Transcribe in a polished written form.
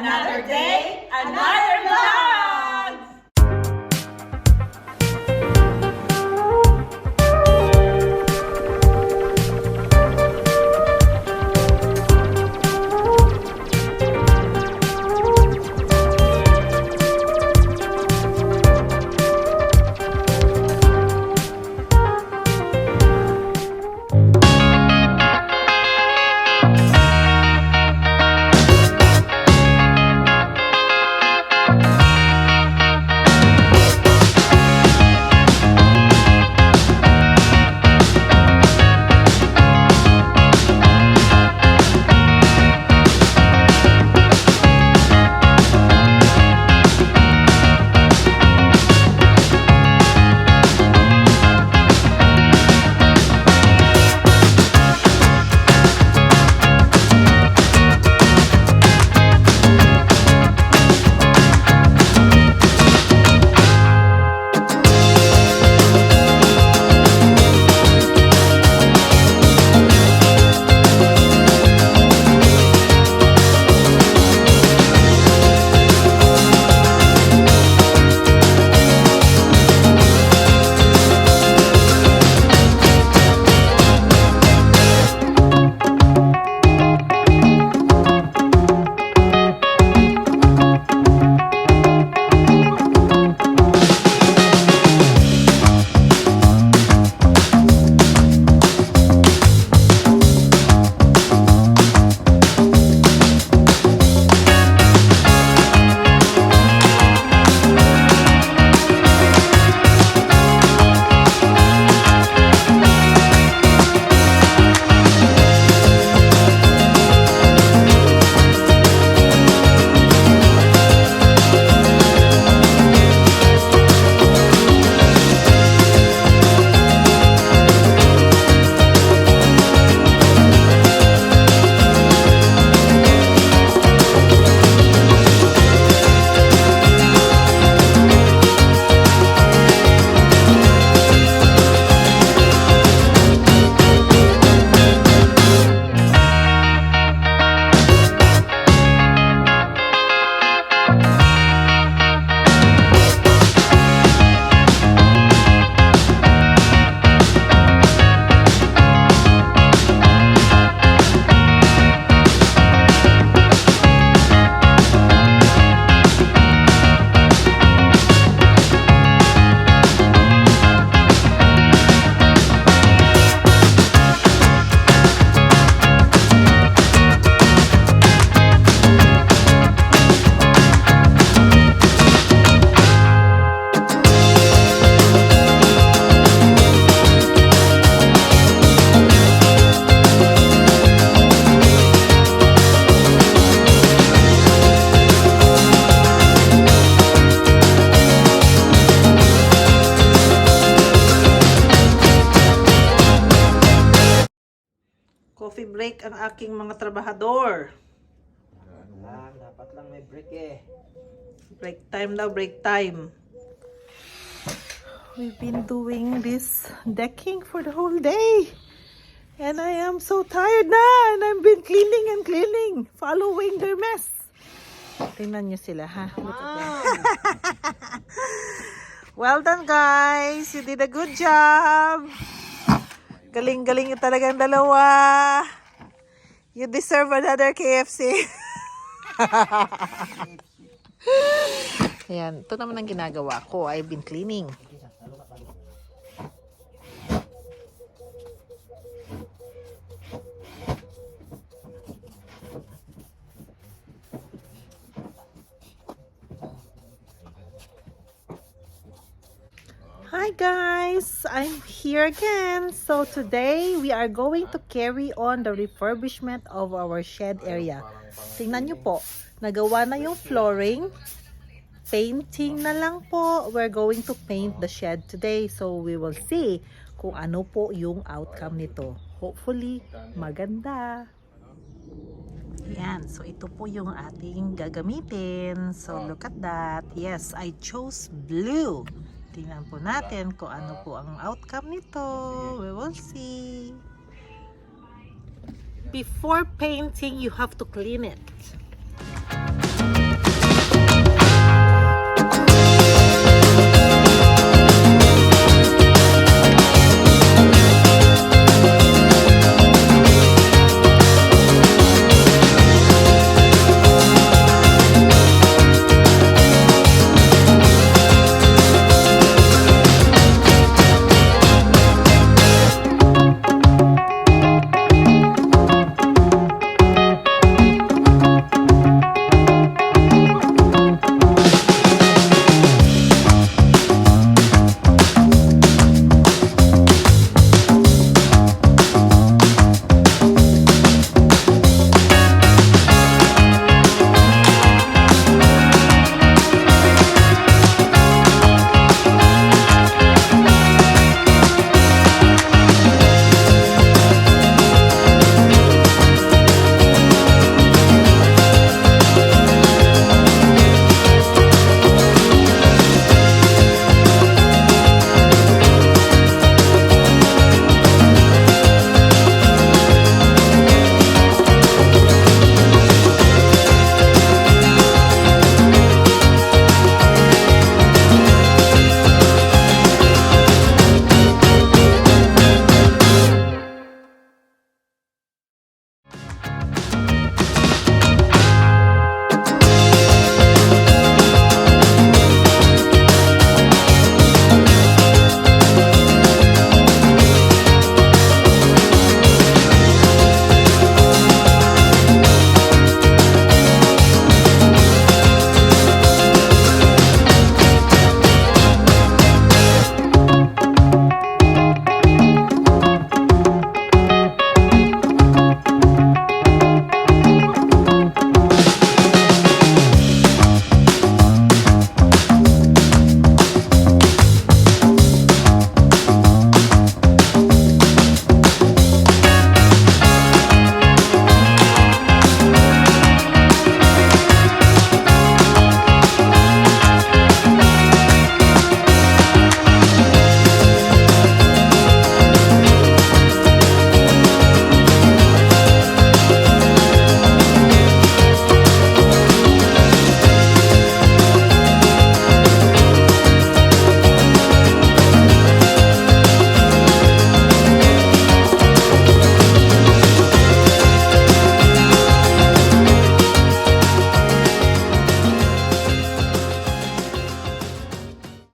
Another day, another vlog! Coffee break ang aking mga trabahador. Dapat lang may break eh. Break time daw, break time. We've been doing this decking for the whole day. And I am so tired na. And I've been cleaning and cleaning. Following their mess. Tingnan nyo sila, ha? Look at them. Well done, guys. You did a good job. Galing-galing yung talagang dalawa. You deserve another KFC. Ayan, ito naman ang ginagawa ko. I've been cleaning. Hi guys, I'm here again. So today we are going to carry on the refurbishment of our shed area. Tingnan nyo po, nagawa na yung flooring. Painting na lang po. We're going to paint the shed today. So we will see kung ano po yung outcome nito. Hopefully, maganda. Yan, so ito po yung ating gagamitin. So look at that. Yes, I chose blue. Tingnan po natin kung ano po ang outcome nito. We will see. Before painting, you have to clean it.